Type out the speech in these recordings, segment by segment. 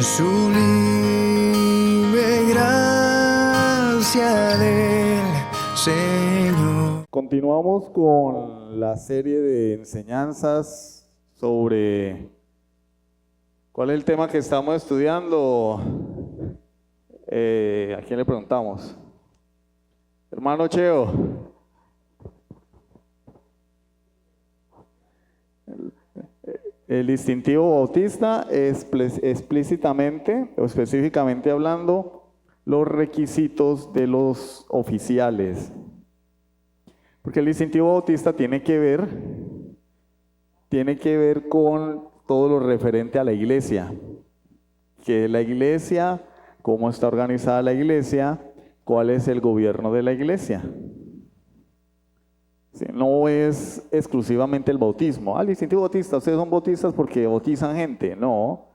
sublime gracia del Señor. Continuamos con la serie de enseñanzas sobre ¿cuál es el tema que estamos estudiando? ¿A quién le preguntamos? Hermano Cheo. El distintivo bautista es explícitamente o específicamente hablando los requisitos de los oficiales. Porque el distintivo bautista tiene que ver con todo lo referente a la iglesia. Que la iglesia, cómo está organizada la iglesia, cuál es el gobierno de la iglesia. Sí, no es exclusivamente el bautismo. El distintivo bautista, ustedes son bautistas porque bautizan gente. No.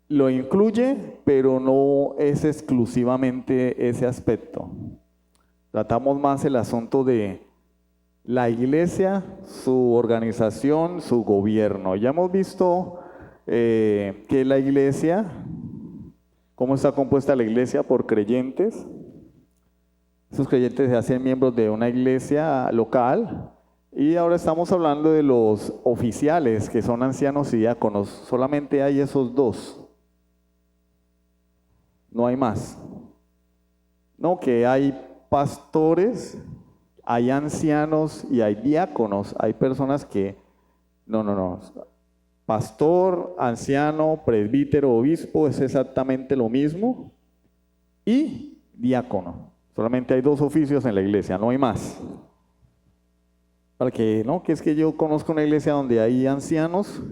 Lo incluye, pero no es exclusivamente ese aspecto. Tratamos más el asunto de la iglesia, su organización, su gobierno. Ya hemos visto que la iglesia, cómo está compuesta la iglesia por creyentes. Esos creyentes se hacen miembros de una iglesia local. Y ahora estamos hablando de los oficiales, que son ancianos y diáconos. Solamente hay esos dos. No hay más. No, que hay pastores, hay ancianos y hay diáconos. Hay personas que, no. Pastor, anciano, presbítero, obispo es exactamente lo mismo. Y diácono. Solamente hay dos oficios en la iglesia, no hay más. Para que, no, que es que yo conozco una iglesia donde hay ancianos,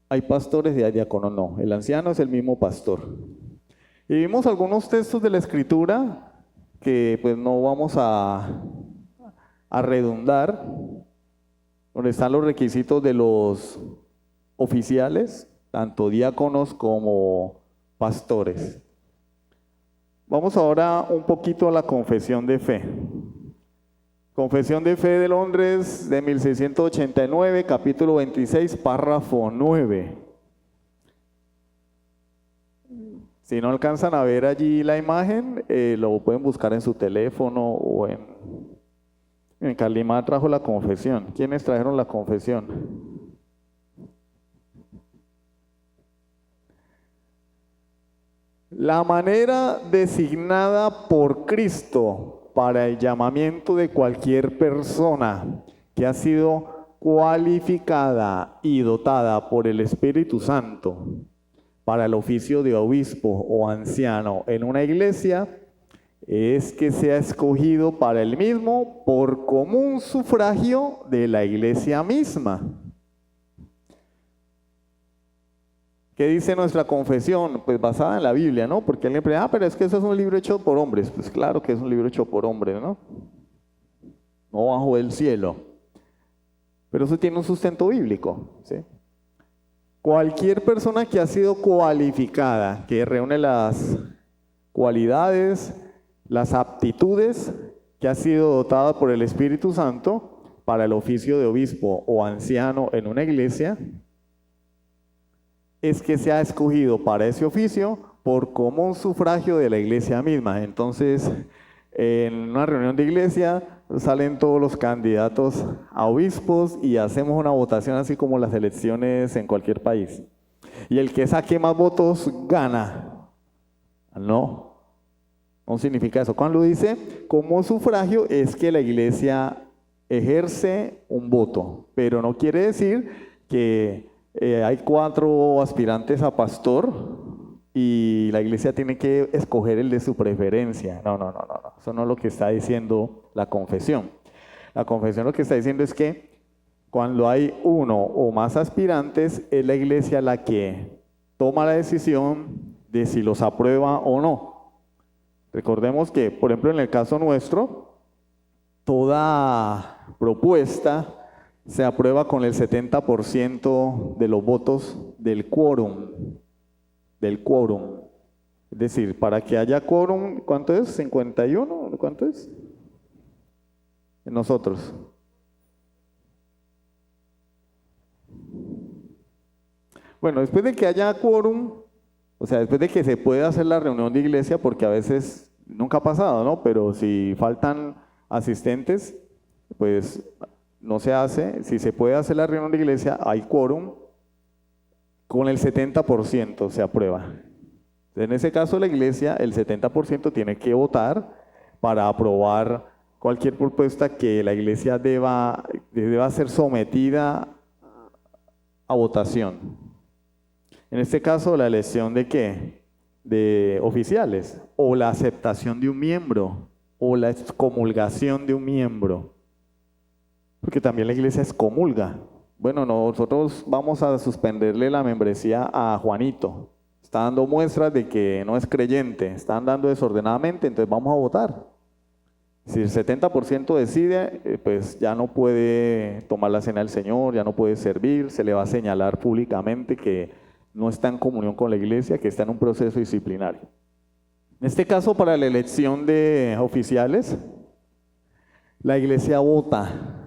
hay pastores y hay diáconos. No, el anciano es el mismo pastor. Y vimos algunos textos de la Escritura que pues no vamos a redundar, donde están los requisitos de los oficiales, tanto diáconos como pastores. Vamos ahora un poquito a la confesión de fe. Confesión de fe de Londres de 1689, capítulo 26, párrafo 9. Si no alcanzan a ver allí la imagen, lo pueden buscar en su teléfono o en Carlima trajo la confesión. ¿Quiénes trajeron la confesión? La manera designada por Cristo para el llamamiento de cualquier persona que ha sido cualificada y dotada por el Espíritu Santo para el oficio de obispo o anciano en una iglesia es que sea escogido para el mismo por común sufragio de la iglesia misma. ¿Qué dice nuestra confesión? Pues basada en la Biblia, ¿no? Porque alguien dice, pero es que eso es un libro hecho por hombres. Pues claro que es un libro hecho por hombres, ¿no? No bajo el cielo. Pero eso tiene un sustento bíblico, ¿sí? Cualquier persona que ha sido cualificada, que reúne las cualidades, las aptitudes, que ha sido dotada por el Espíritu Santo para el oficio de obispo o anciano en una iglesia, es que se ha escogido para ese oficio por común sufragio de la iglesia misma. Entonces, en una reunión de iglesia salen todos los candidatos a obispos y hacemos una votación así como las elecciones en cualquier país. Y el que saque más votos gana. No significa eso. Cuando dice como sufragio es que la iglesia ejerce un voto, pero no quiere decir que hay 4 aspirantes a pastor y la iglesia tiene que escoger el de su preferencia. No. Eso no es lo que está diciendo la confesión. La confesión lo que está diciendo es que cuando hay uno o más aspirantes, es la iglesia la que toma la decisión de si los aprueba o no. Recordemos que, por ejemplo, en el caso nuestro, toda propuesta se aprueba con el 70% de los votos del quórum. Es decir, para que haya quórum, ¿cuánto es? ¿51? ¿Cuánto es? Nosotros. Bueno, después de que haya quórum, o sea, después de que se pueda hacer la reunión de iglesia, porque a veces nunca ha pasado, ¿no? Pero si faltan asistentes, pues no se hace. Si se puede hacer la reunión de iglesia, hay quórum, con el 70% se aprueba. En ese caso, la iglesia, el 70% tiene que votar para aprobar cualquier propuesta que la iglesia deba ser sometida a votación. En este caso, la elección ¿de qué? De oficiales, o la aceptación de un miembro, o la excomulgación de un miembro. Porque también la iglesia excomulga. Bueno, nosotros vamos a suspenderle la membresía a Juanito. Está dando muestras de que no es creyente, está andando desordenadamente, entonces vamos a votar. Si el 70% decide, pues ya no puede tomar la cena del Señor, ya no puede servir, se le va a señalar públicamente que no está en comunión con la iglesia, que está en un proceso disciplinario. En este caso, para la elección de oficiales, la iglesia vota.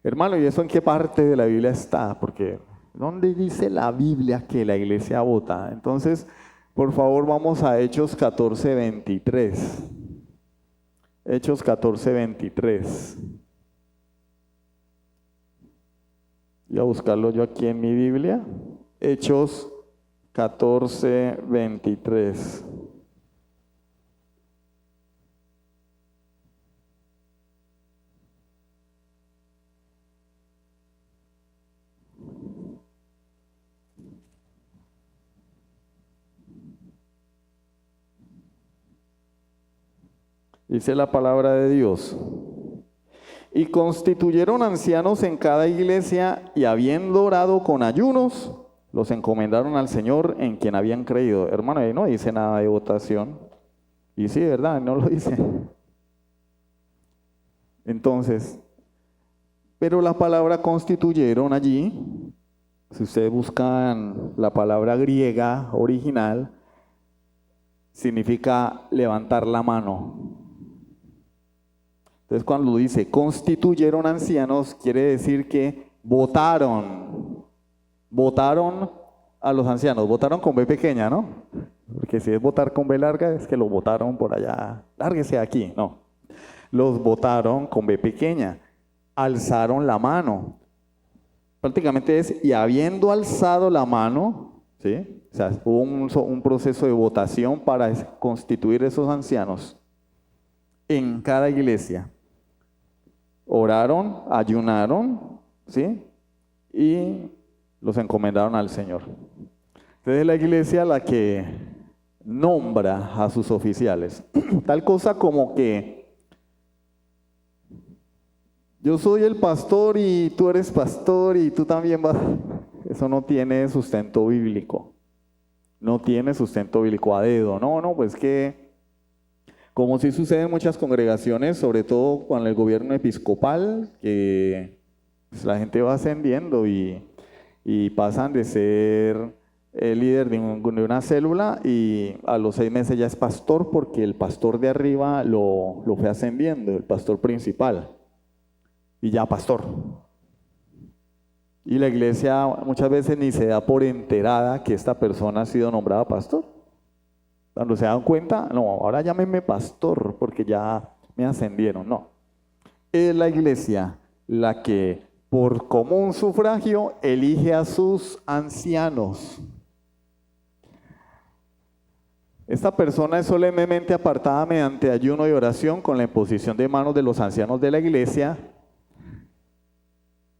Hermano, ¿y eso en qué parte de la Biblia está? Porque ¿dónde dice la Biblia que la iglesia vota? Entonces, por favor, vamos a Hechos 14:23. Hechos 14:23. Voy a buscarlo yo aquí en mi Biblia. Hechos 14:23. Dice la palabra de Dios. Y constituyeron ancianos en cada iglesia y habiendo orado con ayunos, los encomendaron al Señor en quien habían creído. Hermano, ahí no dice nada de votación. Y sí, ¿verdad? No lo dice. Entonces, pero la palabra constituyeron allí, si ustedes buscan la palabra griega original, significa levantar la mano. Entonces, cuando dice constituyeron ancianos, quiere decir que votaron a los ancianos, votaron con B pequeña, ¿no? Porque si es votar con B larga, es que los votaron por allá, lárguese aquí, no. Los votaron con B pequeña, alzaron la mano. Prácticamente es, y habiendo alzado la mano, ¿sí? O sea, hubo un proceso de votación para constituir esos ancianos en cada iglesia. Oraron, ayunaron, ¿sí? Y los encomendaron al Señor. Entonces es la iglesia la que nombra a sus oficiales. Tal cosa como que yo soy el pastor y tú eres pastor y tú también vas. Eso no tiene sustento bíblico. No tiene sustento bíblico a dedo. No, pues que, como sí sucede en muchas congregaciones, sobre todo con el gobierno episcopal, que pues, la gente va ascendiendo y pasan de ser el líder de una célula y a los 6 meses ya es pastor porque el pastor de arriba lo fue ascendiendo, el pastor principal, y ya pastor. Y la iglesia muchas veces ni se da por enterada que esta persona ha sido nombrada pastor. Cuando se dan cuenta, no, ahora llámenme pastor porque ya me ascendieron. No, es la iglesia la que por común sufragio elige a sus ancianos. Esta persona es solemnemente apartada mediante ayuno y oración con la imposición de manos de los ancianos de la iglesia.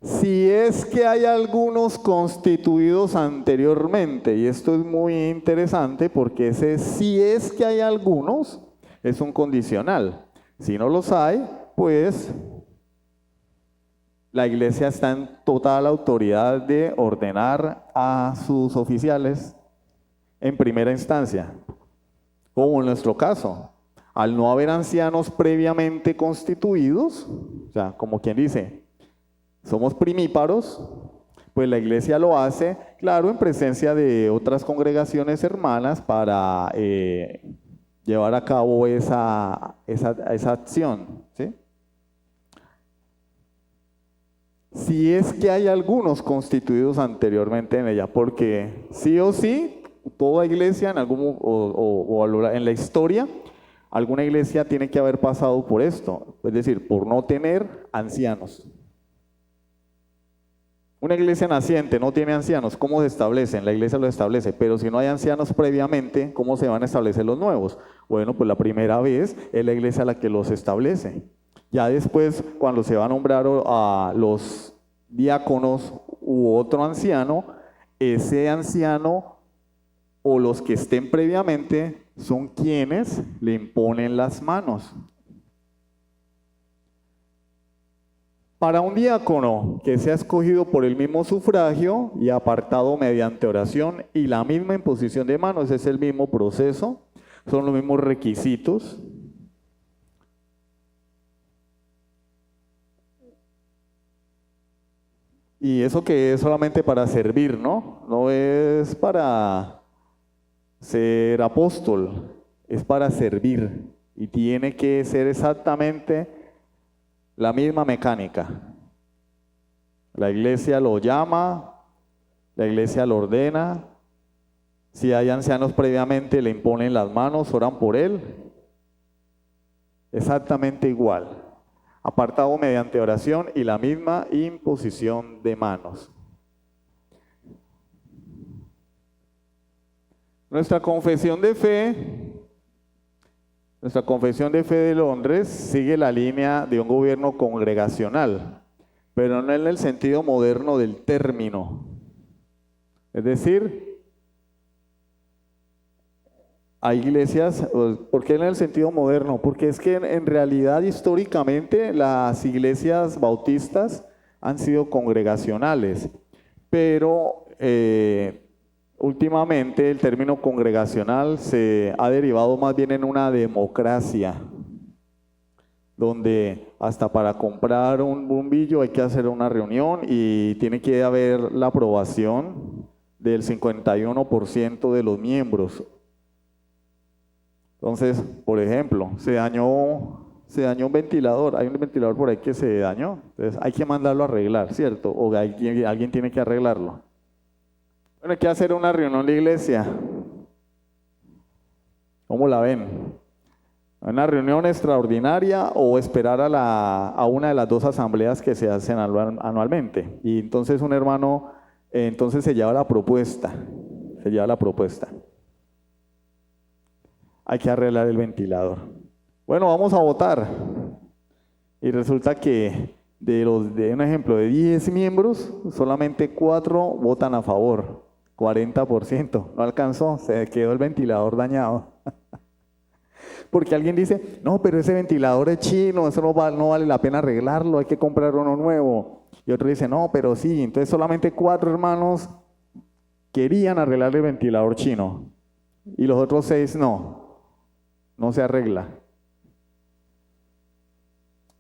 Si es que hay algunos constituidos anteriormente, y esto es muy interesante porque ese si es que hay algunos es un condicional. Si no los hay, pues la iglesia está en total autoridad de ordenar a sus oficiales en primera instancia, como en nuestro caso. Al no haber ancianos previamente constituidos, o sea, como quien dice, somos primíparos, pues la iglesia lo hace, claro, en presencia de otras congregaciones hermanas para llevar a cabo esa acción, ¿sí? si es que hay algunos constituidos anteriormente en ella, porque sí o sí, toda iglesia en algún en la historia, alguna iglesia tiene que haber pasado por esto, es decir, por no tener ancianos. Una iglesia naciente no tiene ancianos, ¿cómo se establecen? La iglesia los establece, pero si no hay ancianos previamente, ¿cómo se van a establecer los nuevos? Bueno, pues la primera vez es la iglesia la que los establece. Ya después, cuando se va a nombrar a los diáconos u otro anciano, ese anciano o los que estén previamente son quienes le imponen las manos. Para un diácono que sea escogido por el mismo sufragio y apartado mediante oración y la misma imposición de manos, es el mismo proceso, son los mismos requisitos. Y eso que es solamente para servir, ¿no? No es para ser apóstol, es para servir. Y tiene que ser exactamente la misma mecánica. La iglesia lo llama, la iglesia lo ordena. Si hay ancianos previamente, le imponen las manos, oran por él. Exactamente igual. Apartado mediante oración y la misma imposición de manos. Nuestra confesión de fe de Londres sigue la línea de un gobierno congregacional, pero no en el sentido moderno del término. Es decir, hay iglesias, ¿por qué en el sentido moderno? Porque es que en realidad históricamente las iglesias bautistas han sido congregacionales, pero últimamente el término congregacional se ha derivado más bien en una democracia, donde hasta para comprar un bombillo hay que hacer una reunión y tiene que haber la aprobación del 51% de los miembros. Entonces, por ejemplo, se dañó un ventilador, hay un ventilador por ahí que se dañó, entonces hay que mandarlo a arreglar, ¿cierto? O alguien tiene que arreglarlo. Bueno, hay que hacer una reunión de iglesia. ¿Cómo la ven? ¿Una reunión extraordinaria o esperar a una de las dos asambleas que se hacen anualmente? Y entonces un hermano, entonces se lleva la propuesta, Hay que arreglar el ventilador. Bueno, vamos a votar. Y resulta que de un ejemplo, de 10 miembros, solamente 4 votan a favor. 40%. No alcanzó, se quedó el ventilador dañado. Porque alguien dice, no, pero ese ventilador es chino, eso no vale la pena arreglarlo, hay que comprar uno nuevo. Y otro dice, no, pero sí. Entonces solamente 4 hermanos querían arreglar el ventilador chino. Y los otros 6 no se arregla.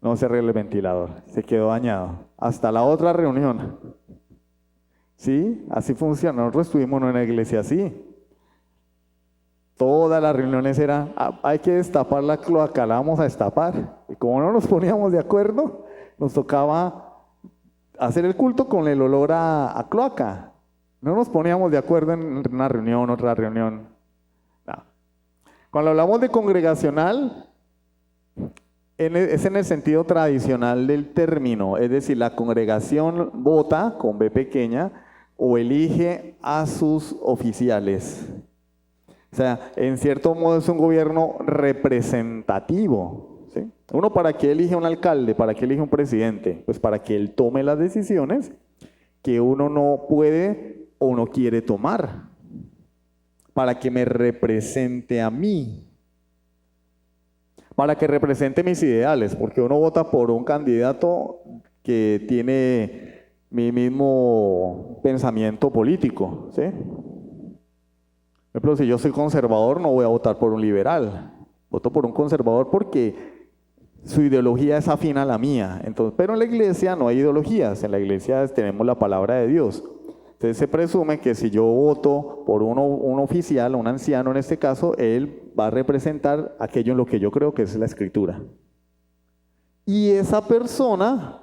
No se arregla el ventilador, se quedó dañado. Hasta la otra reunión. ¿Sí? Así funciona. Nosotros estuvimos en una iglesia así. Todas las reuniones eran, hay que destapar la cloaca, la vamos a destapar. Y como no nos poníamos de acuerdo, nos tocaba hacer el culto con el olor a cloaca. No nos poníamos de acuerdo en una reunión, otra reunión. No. Cuando hablamos de congregacional, es en el sentido tradicional del término, es decir, la congregación vota, con B pequeña, o elige a sus oficiales. O sea, en cierto modo es un gobierno representativo, ¿sí? Uno, ¿para qué elige un alcalde? ¿Para qué elige un presidente? Pues para que él tome las decisiones que uno no puede o no quiere tomar, para que me represente a mí, para que represente mis ideales, porque uno vota por un candidato que tiene mi mismo pensamiento político, ¿sí? Por ejemplo, si yo soy conservador, no voy a votar por un liberal, voto por un conservador porque su ideología es afín a la mía. Entonces, pero en la iglesia no hay ideologías, en la iglesia tenemos la palabra de Dios. Entonces se presume que si yo voto por un oficial, un anciano en este caso, él va a representar aquello en lo que yo creo que es la Escritura. Y esa persona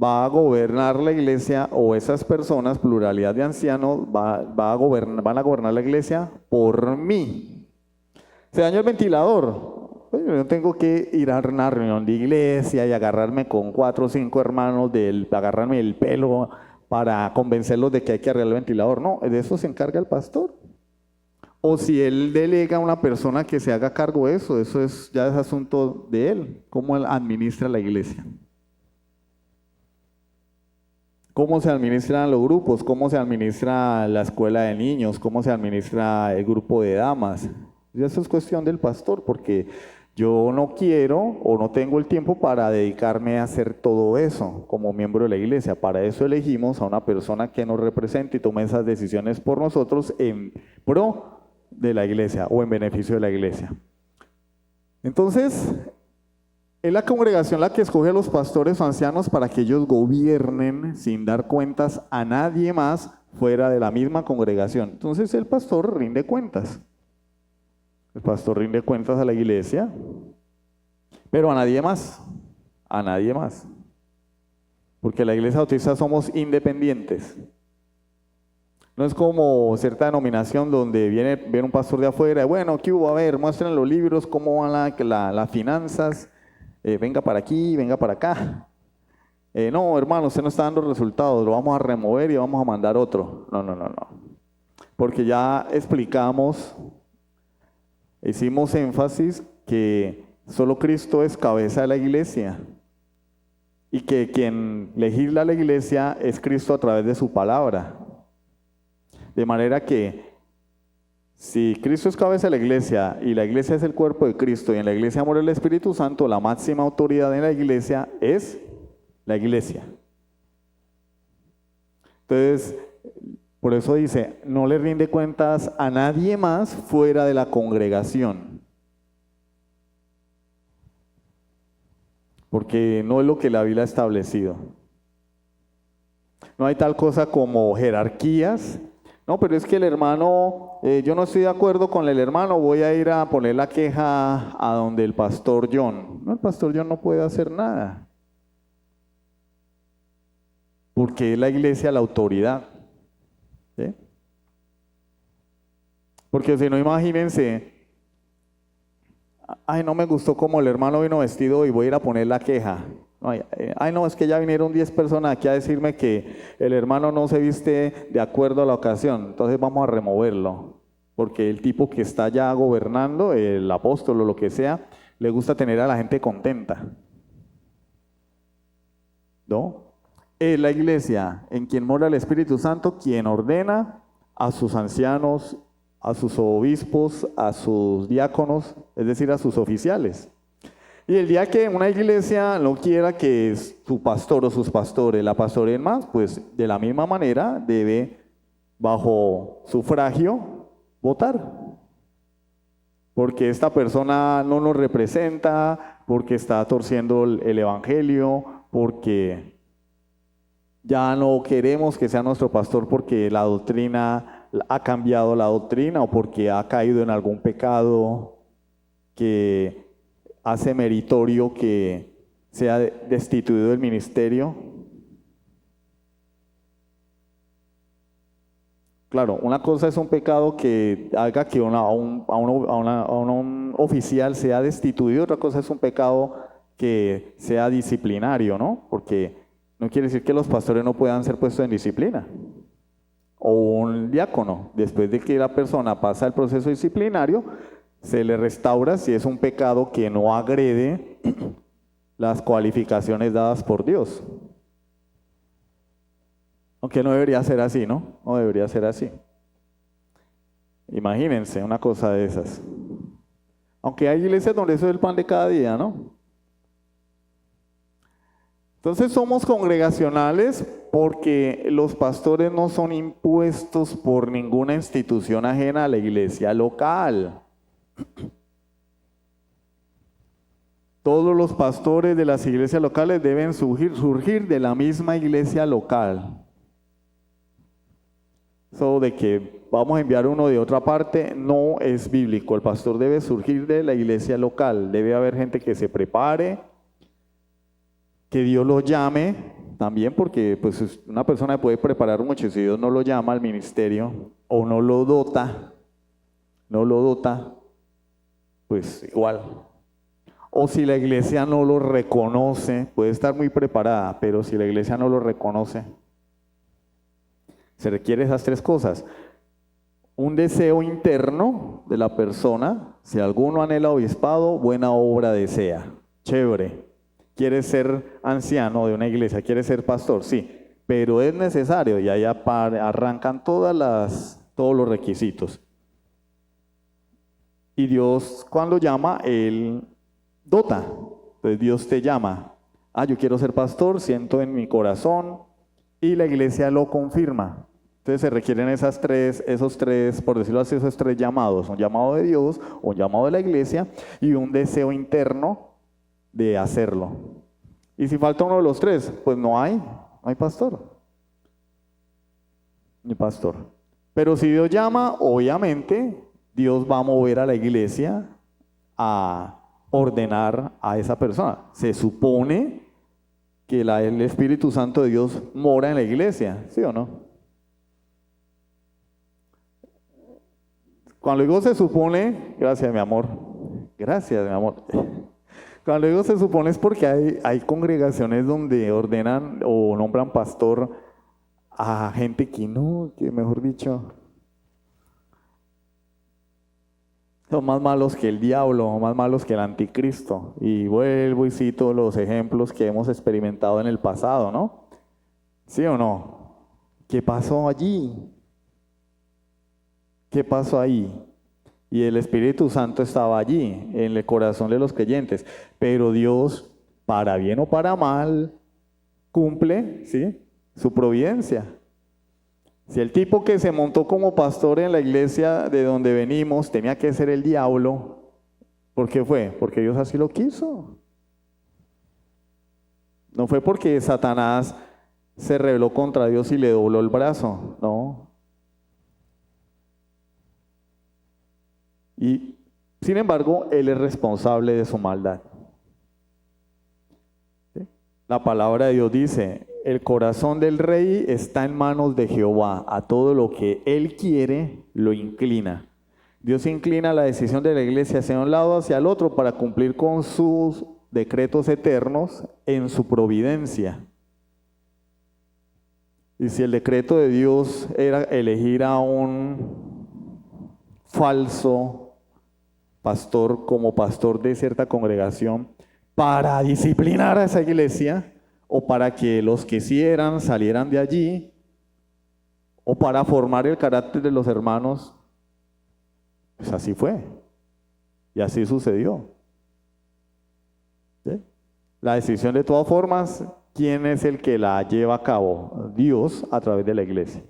va a gobernar la iglesia, o esas personas, pluralidad de ancianos, van a gobernar la iglesia por mí. Se dañó el ventilador. Pues yo no tengo que ir a una reunión de iglesia y agarrarme con 4 o 5 hermanos, agarrarme el pelo para convencerlos de que hay que arreglar el ventilador. No, de eso se encarga el pastor. O si él delega a una persona que se haga cargo de eso, ya es asunto de él, cómo él administra la iglesia. Cómo se administran los grupos, cómo se administra la escuela de niños, cómo se administra el grupo de damas. Y eso es cuestión del pastor, porque yo no quiero o no tengo el tiempo para dedicarme a hacer todo eso como miembro de la iglesia. Para eso elegimos a una persona que nos represente y tome esas decisiones por nosotros en pro de la iglesia o en beneficio de la iglesia. Entonces, es la congregación la que escoge a los pastores o ancianos para que ellos gobiernen sin dar cuentas a nadie más fuera de la misma congregación. Entonces el pastor rinde cuentas. El pastor rinde cuentas a la iglesia, pero a nadie más. A nadie más. Porque la iglesia bautista somos independientes. No es como cierta denominación donde viene un pastor de afuera, bueno, ¿qué hubo? A ver, muestren los libros, cómo van las finanzas, venga para aquí, venga para acá. No, hermano, usted no está dando resultados, lo vamos a remover y vamos a mandar otro. No. Porque ya explicamos, hicimos énfasis que solo Cristo es cabeza de la iglesia y que quien legisla la iglesia es Cristo a través de su palabra. De manera que si Cristo es cabeza de la iglesia y la iglesia es el cuerpo de Cristo y en la iglesia mora el Espíritu Santo, la máxima autoridad en la iglesia es la iglesia. Entonces, por eso dice, no le rinde cuentas a nadie más fuera de la congregación. Porque no es lo que la Biblia ha establecido. No hay tal cosa como jerarquías. No, pero es que el hermano, yo no estoy de acuerdo con el hermano, voy a ir a poner la queja a donde el pastor John. No, el pastor John no puede hacer nada. Porque es la iglesia la autoridad. ¿Sí? Porque si no, imagínense, ay, no me gustó como el hermano vino vestido y voy a ir a poner la queja. Ay, no, es que ya vinieron 10 personas aquí a decirme que el hermano no se viste de acuerdo a la ocasión, entonces vamos a removerlo, porque el tipo que está ya gobernando, el apóstol o lo que sea, le gusta tener a la gente contenta. ¿No? Es la iglesia en quien mora el Espíritu Santo quien ordena a sus ancianos, a sus obispos, a sus diáconos, es decir, a sus oficiales. Y el día que una iglesia no quiera que su pastor o sus pastores la pastoren más, pues de la misma manera debe, bajo sufragio, votar. Porque esta persona no nos representa, porque está torciendo el evangelio, porque ya no queremos que sea nuestro pastor porque la doctrina ha cambiado la doctrina o porque ha caído en algún pecado que hace meritorio que sea destituido del ministerio. Claro, una cosa es un pecado que haga que a un oficial sea destituido, otra cosa es un pecado que sea disciplinario, ¿no? Porque no quiere decir que los pastores no puedan ser puestos en disciplina. O un diácono, después de que la persona pasa el proceso disciplinario, se le restaura si es un pecado que no agrede las cualificaciones dadas por Dios. Aunque no debería ser así, ¿no? No debería ser así. Imagínense una cosa de esas. Aunque hay iglesias donde eso es el pan de cada día, ¿no? Entonces somos congregacionales porque los pastores no son impuestos por ninguna institución ajena a la iglesia local. Todos los pastores de las iglesias locales deben surgir de la misma iglesia local. Eso de que vamos a enviar uno de otra parte no es bíblico. El pastor debe surgir de la iglesia local. Debe haber gente que se prepare, que Dios lo llame También porque pues una persona puede preparar mucho, si Dios no lo llama al ministerio o no lo dota, pues igual. O si la iglesia no lo reconoce, puede estar muy preparada, pero si la iglesia no lo reconoce, se requiere esas tres cosas. Un deseo interno de la persona, si alguno anhela obispado, buena obra desea. Chévere. ¿Quieres ser anciano de una iglesia? ¿Quieres ser pastor? Sí, pero es necesario y ahí arrancan todos los requisitos. Y Dios cuando llama, Él dota. Entonces Dios te llama. Yo quiero ser pastor, siento en mi corazón y la iglesia lo confirma. Entonces se requieren esos tres, por decirlo así, esos tres llamados. Un llamado de Dios, un llamado de la iglesia y un deseo interno de hacerlo. Y si falta uno de los tres, pues no hay pastor. Ni pastor. Pero si Dios llama, obviamente, Dios va a mover a la iglesia a ordenar a esa persona. Se supone que el Espíritu Santo de Dios mora en la iglesia, ¿sí o no? Cuando digo se supone, gracias mi amor, cuando digo se supone es porque hay congregaciones donde ordenan o nombran pastor a gente que no, que mejor dicho, son más malos que el diablo, más malos que el anticristo. Y vuelvo y cito los ejemplos que hemos experimentado en el pasado, ¿no? ¿Sí o no? ¿Qué pasó allí? ¿Qué pasó ahí? Y el Espíritu Santo estaba allí, en el corazón de los creyentes. Pero Dios, para bien o para mal, cumple, ¿sí?, su providencia. Si el tipo que se montó como pastor en la iglesia de donde venimos tenía que ser el diablo, ¿por qué fue? Porque Dios así lo quiso. No fue porque Satanás se rebeló contra Dios y le dobló el brazo, no. Y sin embargo, Él es responsable de su maldad. ¿Sí? La palabra de Dios dice, el corazón del rey está en manos de Jehová, a todo lo que Él quiere lo inclina. Dios inclina la decisión de la iglesia hacia un lado, hacia el otro, para cumplir con sus decretos eternos en su providencia. Y si el decreto de Dios era elegir a un falso pastor como pastor de cierta congregación para disciplinar a esa iglesia, o para que los que sí eran salieran de allí, o para formar el carácter de los hermanos, pues así fue y así sucedió. ¿Sí? La decisión, de todas formas, ¿quién es el que la lleva a cabo? Dios, a través de la iglesia.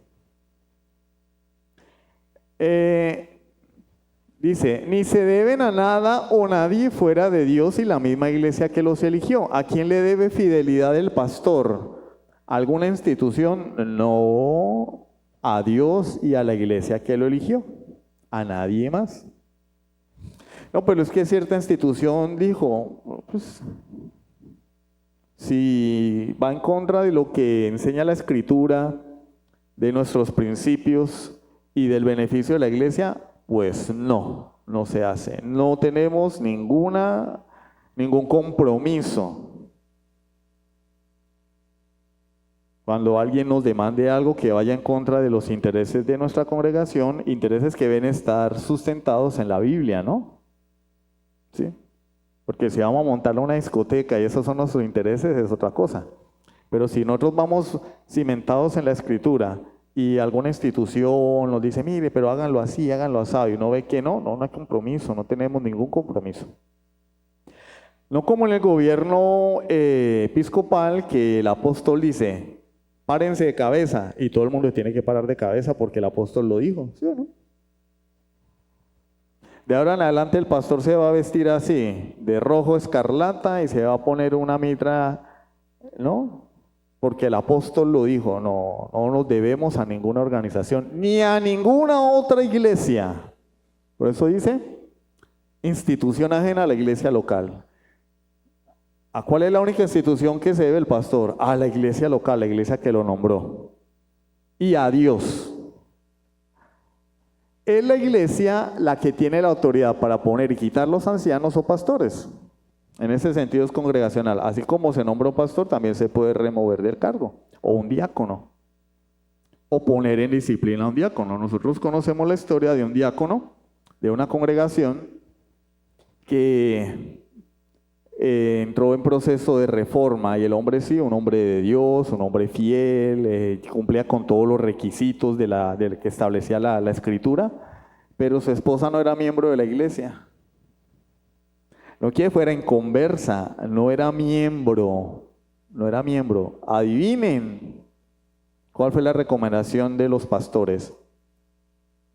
Dice, ni se deben a nada o nadie fuera de Dios y la misma iglesia que los eligió. ¿A quién le debe fidelidad el pastor? ¿Alguna institución? No, a Dios y a la iglesia que lo eligió. A nadie más. No, pero es que cierta institución dijo, pues, si va en contra de lo que enseña la Escritura, de nuestros principios y del beneficio de la iglesia, pues no se hace. No tenemos ningún compromiso. Cuando alguien nos demande algo que vaya en contra de los intereses de nuestra congregación, intereses que deben estar sustentados en la Biblia, ¿no? ¿Sí? Porque si vamos a montar una discoteca y esos son nuestros intereses, es otra cosa. Pero si nosotros vamos cimentados en la Escritura, y alguna institución nos dice, mire, pero háganlo así, háganlo así, y uno ve que no hay compromiso, no tenemos ningún compromiso. No como en el gobierno episcopal, que el apóstol dice, párense de cabeza, y todo el mundo tiene que parar de cabeza porque el apóstol lo dijo, ¿sí o no? De ahora en adelante el pastor se va a vestir así, de rojo escarlata, y se va a poner una mitra, ¿no? Porque el apóstol lo dijo, no nos debemos a ninguna organización, ni a ninguna otra iglesia. Por eso dice, institución ajena a la iglesia local. ¿A cuál es la única institución que se debe el pastor? A la iglesia local, la iglesia que lo nombró. Y a Dios. Es la iglesia la que tiene la autoridad para poner y quitar los ancianos o pastores. En ese sentido es congregacional. Así como se nombra un pastor, también se puede remover del cargo. O un diácono. O poner en disciplina a un diácono. Nosotros conocemos la historia de un diácono, de una congregación, que entró en proceso de reforma, y el hombre sí, un hombre de Dios, un hombre fiel, cumplía con todos los requisitos del que establecía la escritura, pero su esposa no era miembro de la iglesia. No que fuera inconversa, no era miembro. Adivinen, ¿cuál fue la recomendación de los pastores?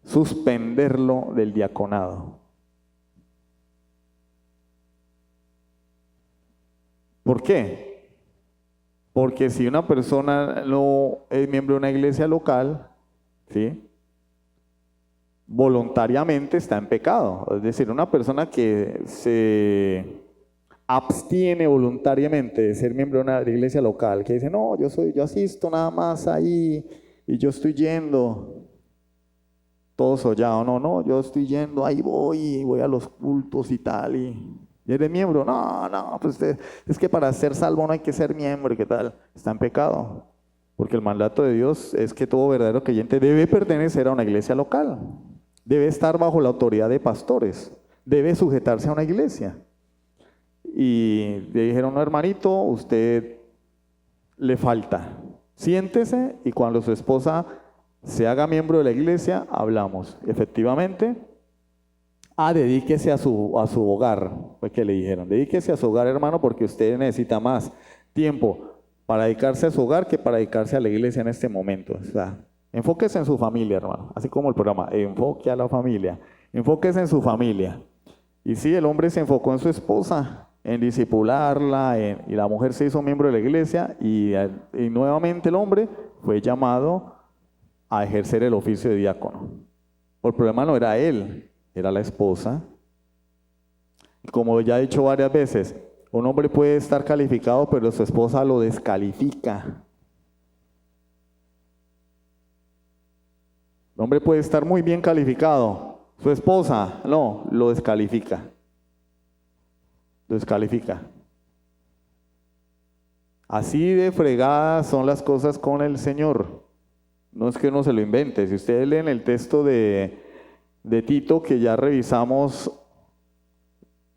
Suspenderlo del diaconado. ¿Por qué? Porque si una persona no es miembro de una iglesia local, ¿sí?, voluntariamente está en pecado. Es decir, una persona que se abstiene voluntariamente de ser miembro de una iglesia local, que dice, no, yo asisto nada más ahí y yo estoy yendo, todo sollado, no, yo estoy yendo, ahí voy a los cultos y tal, y eres miembro, no, pues es que para ser salvo no hay que ser miembro, ¿y qué tal? Está en pecado, porque el mandato de Dios es que todo verdadero creyente debe pertenecer a una iglesia local, debe estar bajo la autoridad de pastores, debe sujetarse a una iglesia. Y le dijeron, no, hermanito, usted le falta, siéntese y cuando su esposa se haga miembro de la iglesia, hablamos. Efectivamente, dedíquese a su hogar, fue que le dijeron, dedíquese a su hogar, hermano, porque usted necesita más tiempo para dedicarse a su hogar que para dedicarse a la iglesia en este momento. O sea, enfóquese en su familia, hermano, así como el programa, enfoque a la familia, enfóquese en su familia. Y sí, el hombre se enfocó en su esposa, en discipularla, y la mujer se hizo miembro de la iglesia, y nuevamente el hombre fue llamado a ejercer el oficio de diácono. El problema no era él, era la esposa. Como ya he dicho varias veces, un hombre puede estar calificado, pero su esposa lo descalifica. El hombre puede estar muy bien calificado, su esposa no, lo descalifica. Lo descalifica. Así de fregadas son las cosas con el Señor. No es que uno se lo invente. Si ustedes leen el texto de Tito, que ya revisamos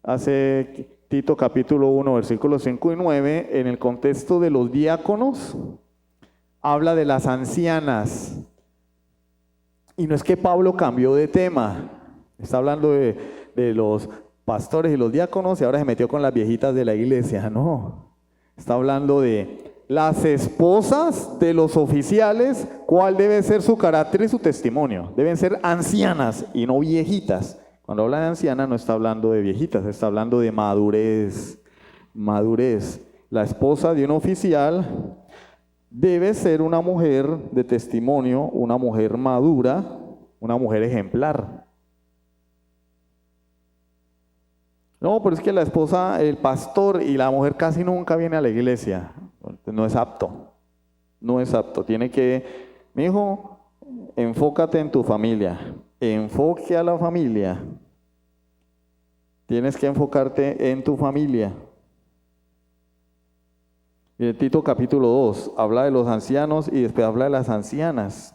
hace Tito capítulo 1, versículos 5 y 9, en el contexto de los diáconos, habla de las ancianas. Y no es que Pablo cambió de tema. Está hablando de los pastores y los diáconos y ahora se metió con las viejitas de la iglesia. No, está hablando de las esposas de los oficiales, cuál debe ser su carácter y su testimonio. Deben ser ancianas y no viejitas. Cuando habla de anciana no está hablando de viejitas, está hablando de madurez. La esposa de un oficial debe ser una mujer de testimonio, una mujer madura, una mujer ejemplar. No, pero es que la esposa, el pastor y la mujer casi nunca viene a la iglesia. No es apto. Tiene que, mi hijo, enfócate en tu familia. Enfoque a la familia. Tienes que enfocarte en tu familia. Y en Tito capítulo 2 habla de los ancianos y después habla de las ancianas.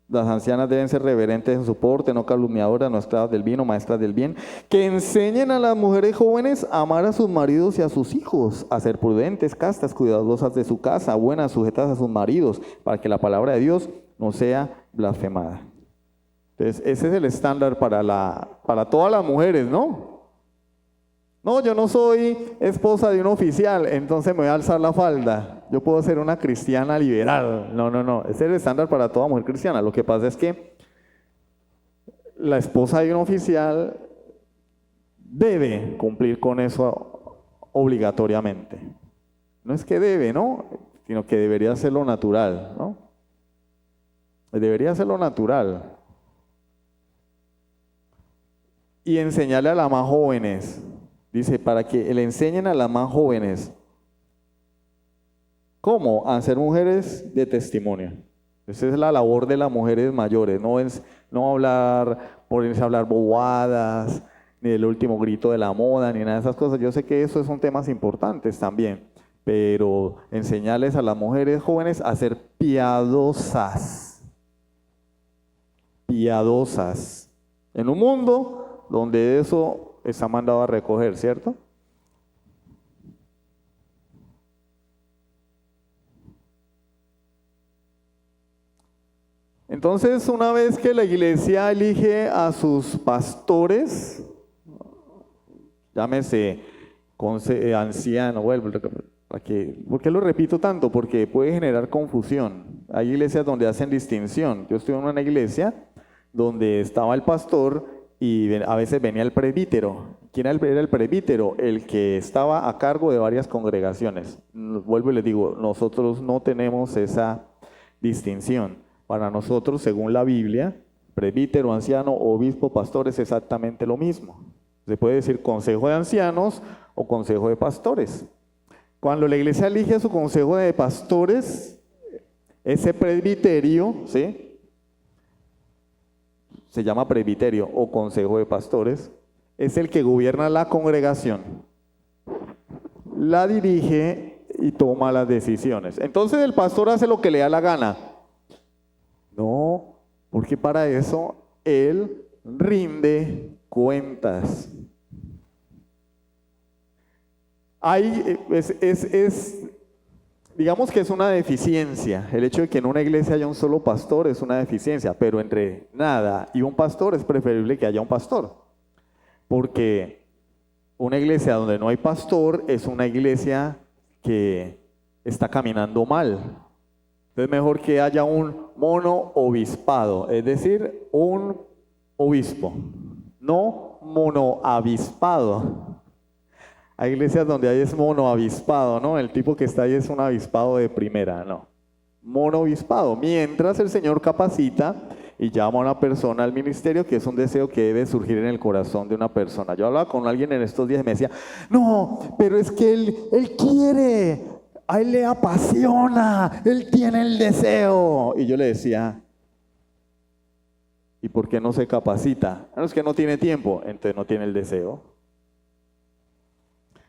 Las ancianas deben ser reverentes en su porte, no calumniadoras, no esclavas del vino, maestras del bien, que enseñen a las mujeres jóvenes a amar a sus maridos y a sus hijos, a ser prudentes, castas, cuidadosas de su casa, buenas, sujetas a sus maridos, para que la palabra de Dios no sea blasfemada. Entonces, ese es el estándar para todas las mujeres, ¿no? No, yo no soy esposa de un oficial, entonces me voy a alzar la falda. Yo puedo ser una cristiana liberal. No. Ese es el estándar para toda mujer cristiana. Lo que pasa es que la esposa de un oficial debe cumplir con eso obligatoriamente. No es que debe, ¿no? Sino que debería ser lo natural, ¿no? Debería ser lo natural. Y enseñarle a las más jóvenes. Dice, para que le enseñen a las más jóvenes cómo a ser mujeres de testimonio. Esa es la labor de las mujeres mayores, no hablar, ponerse a hablar bobadas, ni del último grito de la moda, ni nada de esas cosas. Yo sé que esos son temas importantes también, pero enseñarles a las mujeres jóvenes a ser piadosas, piadosas, en un mundo donde eso está mandado a recoger, ¿cierto? Entonces, una vez que la iglesia elige a sus pastores, llámese anciano, ¿por qué lo repito tanto? Porque puede generar confusión. Hay iglesias donde hacen distinción. Yo estuve en una iglesia donde estaba el pastor y a veces venía el presbítero. ¿Quién era el presbítero? El que estaba a cargo de varias congregaciones. Vuelvo y les digo, nosotros no tenemos esa distinción. Para nosotros, según la Biblia, presbítero, anciano, obispo, pastor es exactamente lo mismo. Se puede decir consejo de ancianos o consejo de pastores. Cuando la iglesia elige su consejo de pastores, ese presbiterio, ¿sí?, se llama presbiterio o consejo de pastores, es el que gobierna la congregación, la dirige y toma las decisiones. Entonces el pastor hace lo que le da la gana. No, porque para eso él rinde cuentas. Digamos que es una deficiencia. El hecho de que en una iglesia haya un solo pastor es una deficiencia, pero entre nada y un pastor es preferible que haya un pastor. Porque una iglesia donde no hay pastor es una iglesia que está caminando mal. Es mejor que haya un monoobispado, es decir, un obispo, no monoavispado. Hay iglesias donde hay es monoavispado, ¿no? El tipo que está ahí es un avispado de primera, no. Monoavispado, mientras el Señor capacita y llama a una persona al ministerio, que es un deseo que debe surgir en el corazón de una persona. Yo hablaba con alguien en estos días y me decía, no, pero es que él quiere, a él le apasiona, él tiene el deseo. Y yo le decía, ¿y por qué no se capacita? No, es que no tiene tiempo, entonces no tiene el deseo.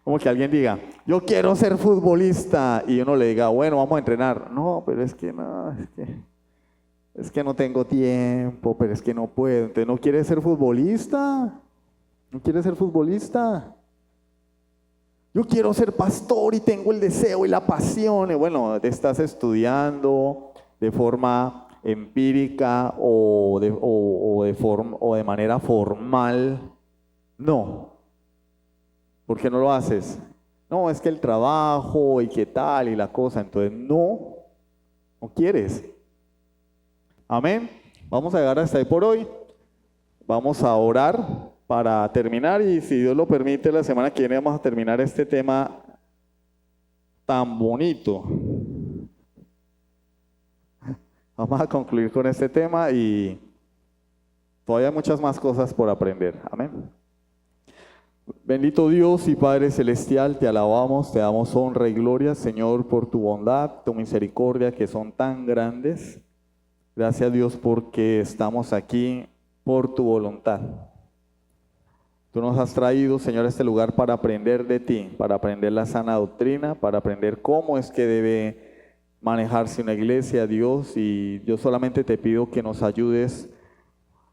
Como que alguien diga, yo quiero ser futbolista, y uno le diga, bueno, vamos a entrenar. No, pero es que no, es que no tengo tiempo, pero es que no puedo. Entonces, ¿no quiere ser futbolista? ¿No quiere ser futbolista? Yo quiero ser pastor y tengo el deseo y la pasión. Y bueno, te estás estudiando de forma empírica o de manera formal. No. ¿Por qué no lo haces? No, es que el trabajo y qué tal y la cosa. Entonces no quieres. Amén. Vamos a llegar hasta ahí por hoy. Vamos a orar para terminar y si Dios lo permite la semana que viene vamos a terminar este tema tan bonito. Vamos a concluir con este tema y todavía hay muchas más cosas por aprender. Amén. Bendito Dios y Padre Celestial, te alabamos, te damos honra y gloria, Señor, por tu bondad, tu misericordia que son tan grandes. Gracias Dios porque estamos aquí por tu voluntad. Tú nos has traído, Señor, a este lugar para aprender de ti, para aprender la sana doctrina, para aprender cómo es que debe manejarse una iglesia, Dios, y yo solamente te pido que nos ayudes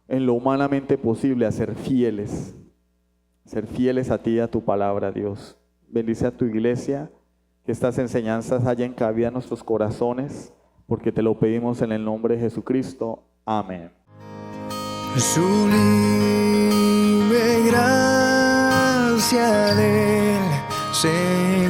en lo humanamente posible a ser fieles a ti y a tu palabra, Dios. Bendice a tu iglesia, que estas enseñanzas hayan cabida en nuestros corazones, porque te lo pedimos en el nombre de Jesucristo. Amén. Sublime gracia del Señor.